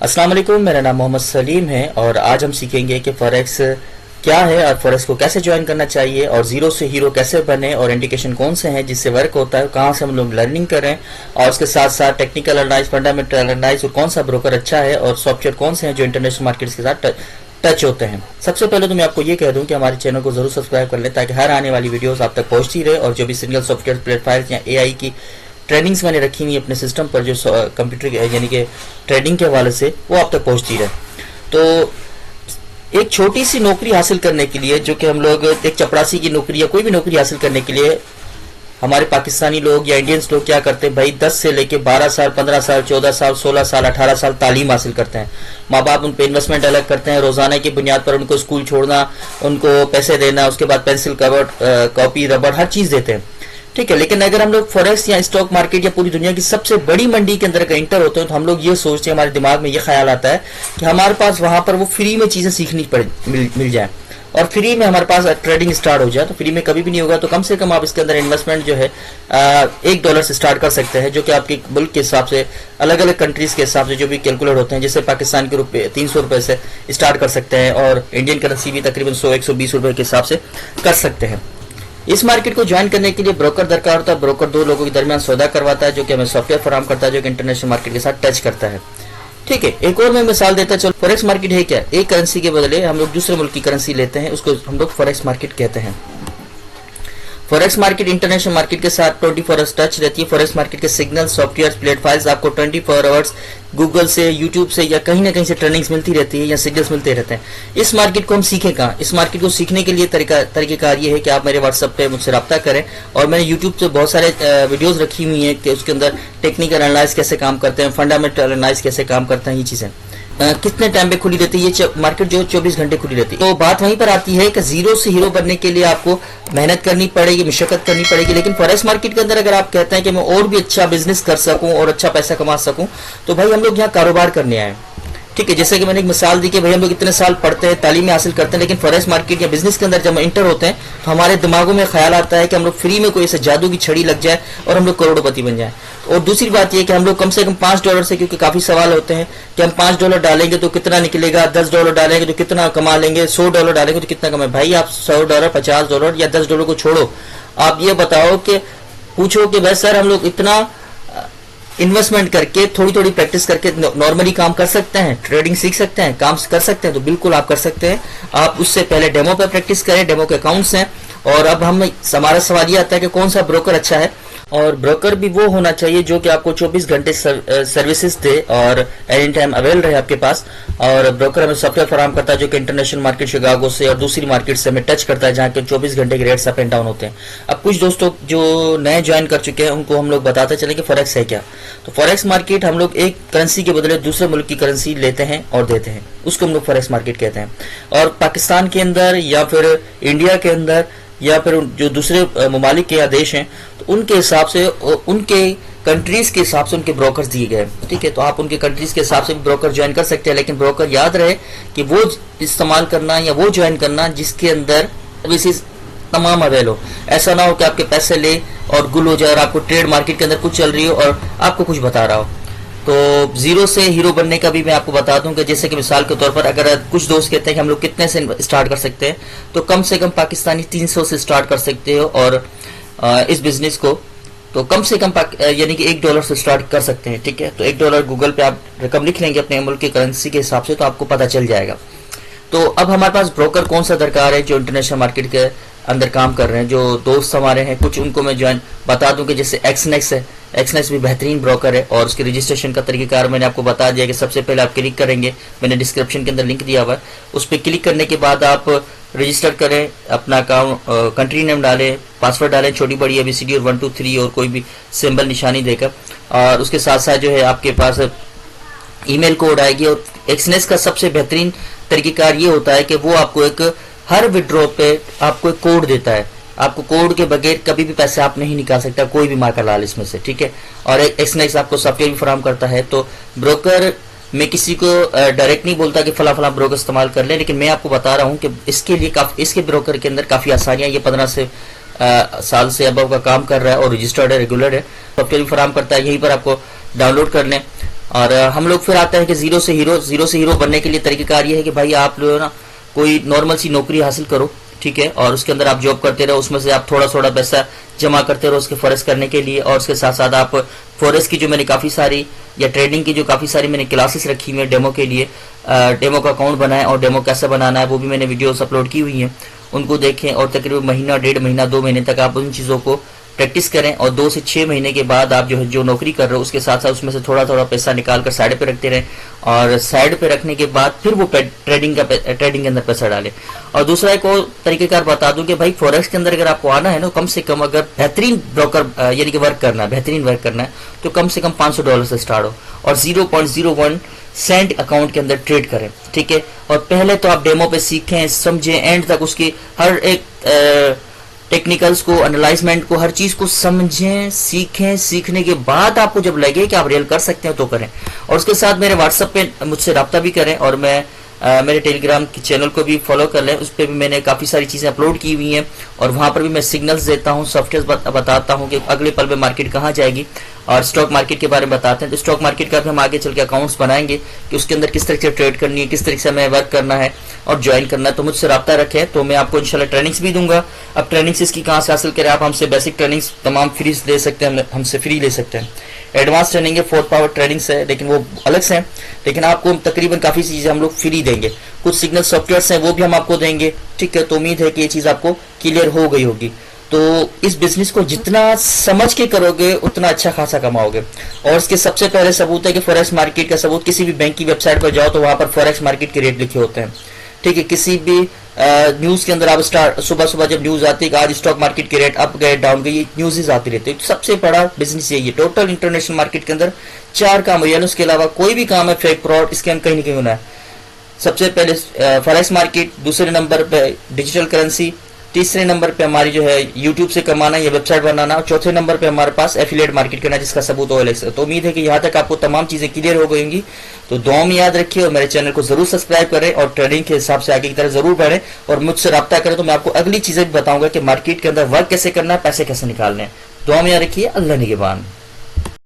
अस्सलाम वालेकुम, मेरा नाम मोहम्मद सलीम है और आज हम सीखेंगे कि फॉरेक्स क्या है और फॉरेक्स को कैसे ज्वाइन करना चाहिए और जीरो से हीरो कैसे बने और इंडिकेशन कौन से हैं जिससे वर्क होता है, कहाँ से हम लोग लर्निंग करें और उसके साथ साथ टेक्निकल एनालाइज, फंडामेंटल एनालाइज और कौन सा ब्रोकर अच्छा है और सॉफ्टवेयर कौन से हैं जो इंटरनेशनल मार्केट्स के साथ टच होते हैं। सबसे पहले तो मैं आपको ये कह दूं कि हमारे चैनल को जरूर सब्सक्राइब कर लें ताकि हर आने वाली वीडियोस आप तक पहुंचती रहे और जो भी सिंगल सॉफ्टवेयर प्लेटफॉर्म या एआई की ट्रेनिंग्स मैंने रखी हुई अपने सिस्टम पर जो कंप्यूटर यानी कि ट्रेडिंग के हवाले से वो आप तक पहुंचती रहे। तो एक छोटी सी नौकरी हासिल करने के लिए, जो कि हम लोग एक चपरासी की नौकरी या कोई भी नौकरी हासिल करने के लिए हमारे पाकिस्तानी लोग या इंडियंस लोग क्या करते हैं भाई, 10 से लेके 12 साल, 15 साल, 14 साल, 16 साल, 18 साल तालीम हासिल करते हैं। माँ बाप उन पे इन्वेस्टमेंट अलग करते हैं, रोजाना की बुनियाद पर उनको स्कूल छोड़ना, उनको पैसे देना, उसके बाद पेंसिल, कवर, कॉपी, रबड़, हर चीज देते हैं, ठीक है। लेकिन अगर हम लोग फॉरेक्स या स्टॉक मार्केट या पूरी दुनिया की सबसे बड़ी मंडी के अंदर इंटर होते हैं तो हम लोग ये सोचते हैं, हमारे दिमाग में ये ख्याल आता है कि हमारे पास वहां पर वो फ्री में चीजें सीखनी मिल जाए और फ्री में हमारे पास ट्रेडिंग स्टार्ट हो जाए। तो फ्री में कभी भी नहीं होगा। तो कम से कम आप इसके अंदर इन्वेस्टमेंट जो है $1 से स्टार्ट कर सकते हैं, जो कि आपके मुल्क के हिसाब से, अलग अलग कंट्रीज के हिसाब से जो भी कैलकुलेट होते हैं, जैसे पाकिस्तान के रुपए 300 रुपए से स्टार्ट कर सकते हैं और इंडियन करेंसी भी तकरीबन 100-120 रुपए के हिसाब से कर सकते हैं। इस मार्केट को ज्वाइन करने के लिए ब्रोकर दरकार होता है। ब्रोकर दो लोगों के दरमियान सौदा करवाता है, जो कि हमें सॉफ्टवेयर फराहम करता है, जो कि इंटरनेशनल मार्केट के साथ टच करता है, ठीक है। एक और मैं मिसाल देता चलो, फॉरेक्स मार्केट है क्या? एक करेंसी के बदले हम लोग दूसरे मुल्क की करेंसी लेते हैं, उसको हम लोग फॉरेक्स मार्केट कहते हैं। फॉरेक्स मार्केट इंटरनेशनल मार्केट के साथ 24 आवर्स टच रहती है। फॉरेक्स मार्केट के सिग्नल, सॉफ्टवेयर, प्लेटफॉर्म्स आपको 24 आवर्स गूगल से, यूट्यूब से या कहीं ना कहीं से ट्रेनिंग्स मिलती रहती है या सिग्नल्स मिलते रहते हैं। इस मार्केट को हम सीखें कहाँ? इस मार्केट को सीखने के लिए तरीकेकार ये है कि आप मेरे व्हाट्सएप पे मुझसे रब्ता करें और मैंने यूट्यूब से बहुत सारे वीडियोज रखी हुई हैं कि उसके अंदर टेक्निकल एनालाइज कैसे काम करते हैं, फंडामेंटल एनालाइज कैसे काम करते हैं, ये चीजें कितने टाइम पे खुली रहती है। ये मार्केट जो 24 घंटे खुली रहती है। तो बात वहीं पर आती है कि जीरो से हीरो बनने के लिए आपको मेहनत करनी पड़ेगी, मशक्कत करनी पड़ेगी। लेकिन फॉरेक्स मार्केट के अंदर अगर आप कहते हैं कि मैं और भी अच्छा बिजनेस कर सकूं और अच्छा पैसा कमा सकूं, तो भाई हम लोग यहाँ कारोबार करने आए, ठीक है। जैसे कि मैंने एक मिसाल दी कि भाई हम लोग इतने साल पढ़ते हैं, तालीम हासिल करते हैं, लेकिन फॉरेक्स मार्केट या बिजनेस के अंदर जब हम इंटर होते हैं तो हमारे दिमागों में ख्याल आता है कि हम लोग फ्री में कोई ऐसे जादू की छड़ी लग जाए और हम लोग करोड़पति बन जाए। और दूसरी बात यह कि हम लोग कम से कम $5 से, क्योंकि काफी सवाल होते हैं कि हम $5 डालेंगे तो कितना निकलेगा, $10 डालेंगे तो कितना कमा लेंगे, $100 डालेंगे तो कितना कमाए। भाई आप $100, $50 या $10 को छोड़ो, आप ये बताओ कि पूछो कि भाई सर हम लोग इतना इन्वेस्टमेंट करके, थोड़ी थोड़ी प्रैक्टिस करके नॉर्मली काम कर सकते हैं, ट्रेडिंग सीख सकते हैं, काम कर सकते हैं? तो बिल्कुल आप कर सकते हैं। आप उससे पहले डेमो पे प्रैक्टिस करें, डेमो के अकाउंट्स हैं। और अब हमारा सवाल ये आता है कि कौन सा ब्रोकर अच्छा है, और ब्रोकर भी वो होना चाहिए जो कि आपको 24 घंटे सर्विसेज दे और एनी टाइम अवेल रहे आपके पास। और ब्रोकर हमें सॉफ्टवेयर फराहम करता है जो कि इंटरनेशनल मार्केट शिकागो से और दूसरी मार्केट से हमें टच करता है, जहाँ के 24 घंटे के रेट्स अप एंड डाउन होते हैं। अब कुछ दोस्तों जो नए ज्वाइन कर चुके हैं उनको हम लोग बताते चले कि फॉरेक्स है क्या। तो फॉरेक्स मार्केट हम लोग एक करेंसी के बदले दूसरे मुल्क की करेंसी लेते हैं और देते हैं, उसको हम लोग फॉरेक्स मार्केट कहते हैं। और पाकिस्तान के अंदर या फिर इंडिया के अंदर या फिर जो दूसरे ममालिक के या देश हैं, तो उनके हिसाब से, उनके कंट्रीज के हिसाब से उनके ब्रोकर्स दिए गए, ठीक है। तो आप उनके कंट्रीज के हिसाब से भी ब्रोकर ज्वाइन कर सकते हैं, लेकिन ब्रोकर याद रहे कि वो इस्तेमाल करना या वो ज्वाइन करना जिसके अंदर सर्विसेज तमाम अवेल हो। ऐसा ना हो कि आपके पैसे ले और गुल हो जाए और आपको ट्रेड मार्केट के अंदर कुछ चल रही हो और आपको कुछ बता रहा हो। तो जीरो से हीरो बनने का भी मैं आपको बता दूं कि जैसे कि मिसाल के तौर पर अगर कुछ दोस्त कहते हैं कि हम लोग कितने से स्टार्ट कर सकते हैं, तो कम से कम पाकिस्तानी 300 से स्टार्ट कर सकते हो। और इस बिजनेस को तो कम से कम यानी कि $1 से स्टार्ट कर सकते हैं, ठीक है। तो $1 गूगल पे आप रकम लिख लेंगे अपने मुल्क की करेंसी के हिसाब से, तो आपको पता चल जाएगा। तो अब हमारे पास ब्रोकर कौन सा दरकार है जो इंटरनेशनल मार्केट के अंदर काम कर रहे हैं। जो दोस्त हमारे हैं कुछ उनको मैं ज्वाइन बता दूं कि जैसे एक्सनेक्स है, एक्सनेक्स भी बेहतरीन ब्रोकर है और उसके रजिस्ट्रेशन का तरीकेकार मैंने आपको बता दिया कि सबसे पहले आप क्लिक करेंगे, मैंने डिस्क्रिप्शन के अंदर लिंक दिया हुआ है, उस पर क्लिक करने के बाद आप रजिस्टर करें, अपना अकाउंट, कंट्री नेम डालें, पासवर्ड डालें, छोटी बड़ी ABCD और 1 2 3 और कोई भी सिंबल निशानी देकर, और उसके साथ साथ जो है आपके पास ईमेल कोड आएगी। और एक्सनेक्स का सबसे बेहतरीन तरीकेकार ये होता है कि वो आपको एक हर विड्रॉ पे आपको एक कोड देता है। आपको कोड के बगैर कभी भी पैसे आप नहीं निकाल सकता, कोई भी मार्का लाल इसमें से, ठीक है। और एक्सनेक्स आपको सॉफ्टवेयर भी फराहम करता है। तो ब्रोकर मैं किसी को डायरेक्ट नहीं बोलता कि फला फला ब्रोकर इस्तेमाल कर ले, लेकिन मैं आपको बता रहा हूँ कि इसके लिए इसके ब्रोकर के अंदर काफी आसानियां, ये 15 से साल से अबव का काम कर रहा है और रजिस्टर्ड है, रेगुलर है, सॉफ्टवेयर भी फराहम करता है। यहीं पर आपको डाउनलोड कर लें और हम लोग फिर आते हैं कि जीरो से हीरो बनने के लिए तरीकेकार ये है कि भाई आप लोग ना कोई नॉर्मल सी नौकरी हासिल करो, ठीक है, और उसके अंदर आप जॉब करते रहो, उसमें से आप थोड़ा थोड़ा पैसा जमा करते रहो उसके फॉरेक्स करने के लिए। और उसके साथ साथ आप फॉरेक्स की जो मैंने काफ़ी सारी या ट्रेडिंग की जो काफ़ी सारी मैंने क्लासेस रखी हुई है डेमो के लिए, डेमो का अकाउंट बनाएं और डेमो कैसे बनाना है वो भी मैंने वीडियोस अपलोड की हुई हैं, उनको देखें और तकरीबन महीना, 1.5 महीना, 2 महीने तक आप उन चीज़ों को प्रैक्टिस करें। और 2 से 6 महीने के बाद आप जो नौकरी कर रहे हो उसके साथ साथ उसमें से थोड़ा थोड़ा पैसा निकाल कर साइड पे रखते रहें, और साइड पे रखने के बाद फिर वो ट्रेडिंग के अंदर पैसा डालें। और दूसरा एक और तरीकेकार बता दूं कि भाई फॉरेक्स के अंदर अगर आपको आना है ना, कम से कम अगर बेहतरीन ब्रोकर यानी कि वर्क करना है, बेहतरीन वर्क करना है, तो कम से कम $500 से स्टार्ट हो और 0.01 सेंट अकाउंट के अंदर ट्रेड करें, ठीक है। और पहले तो आप डेमो पे सीखें, समझें, एंड तक उसकी हर एक टेक्निकल्स को, एनालाइजमेंट को, हर चीज को समझें, सीखें। सीखने के बाद आपको जब लगे कि आप रियल कर सकते हैं तो करें। और उसके साथ मेरे व्हाट्सएप पे मुझसे रब्ता भी करें, और मैं मेरे टेलीग्राम के चैनल को भी फॉलो कर लें, उस पर भी मैंने काफ़ी सारी चीज़ें अपलोड की हुई हैं, और वहाँ पर भी मैं सिग्नल्स देता हूँ, सॉफ्टवेयर बताता हूँ कि अगले पल में मार्केट कहाँ जाएगी, और स्टॉक मार्केट के बारे में बताते हैं। तो स्टॉक मार्केट का भी हम आगे चल के अकाउंट्स बनाएंगे कि उसके अंदर किस तरह से ट्रेड करनी है, किस तरह से हमें वर्क करना है और ज्वाइन करना है। तो मुझसे रब्ता रखें, तो मैं आपको इंशाल्लाह ट्रेनिंग्स भी दूंगा। अब ट्रेनिंग्स इसकी कहाँ से हासिल करें, आप हमसे बेसिक ट्रेनिंग्स तमाम फ्री ले सकते हैं, हमसे फ्री ले सकते हैं। एडवांस ट्रेनिंग है, 4 पावर ट्रेनिंग्स है, लेकिन वो अलग से हैं, लेकिन आपको तकरीबन काफ़ी चीज़ें हम लोग फ्री देंगे। कुछ सिग्नल सॉफ्टवेयर्स हैं वो भी हम आपको देंगे, ठीक है। तो उम्मीद है कि ये चीज़ आपको क्लियर हो गई होगी। तो इस बिजनेस को जितना समझ के करोगे उतना अच्छा खासा कमाओगे। और इसके सबसे पहले सबूत है कि फॉरेक्स मार्केट का सबूत, किसी भी बैंक की वेबसाइट पर जाओ तो वहां पर फॉरेक्स मार्केट के रेट लिखे होते हैं, ठीक है। किसी भी न्यूज के अंदर आप सुबह सुबह जब न्यूज आती है कि आज स्टॉक मार्केट के रेट अप गए, डाउन गए, न्यूज़ आती रहती है। तो सबसे बड़ा बिजनेस यही है। टोटल इंटरनेशनल मार्केट के अंदर 4 काम है, उसके अलावा कोई भी काम है फेक, फ्रॉड, इसके अंदर कहीं ना कहीं होना है। सबसे पहले फॉरेक्स मार्केट, दूसरे नंबर पे डिजिटल करेंसी, तीसरे नंबर पे हमारी जो है यूट्यूब से कमाना या वेबसाइट बनाना, और चौथे नंबर पे हमारे पास एफिलिएट मार्केट करना, जिसका सबूत OLX है। तो उम्मीद है कि यहाँ तक आपको तमाम चीजें क्लियर हो गई होंगी। तो दुआ में याद रखिए और मेरे चैनल को जरूर सब्सक्राइब करें और ट्रेडिंग के हिसाब से आगे की तरफ जरूर बढ़ें और मुझसे रब्ता करें। तो मैं आपको अगली चीजें भी बताऊंगा कि मार्केट के अंदर वर्क कैसे करना है, पैसे कैसे निकालने हैं। दुआ में याद रखिए। अल्लाह निगहबान।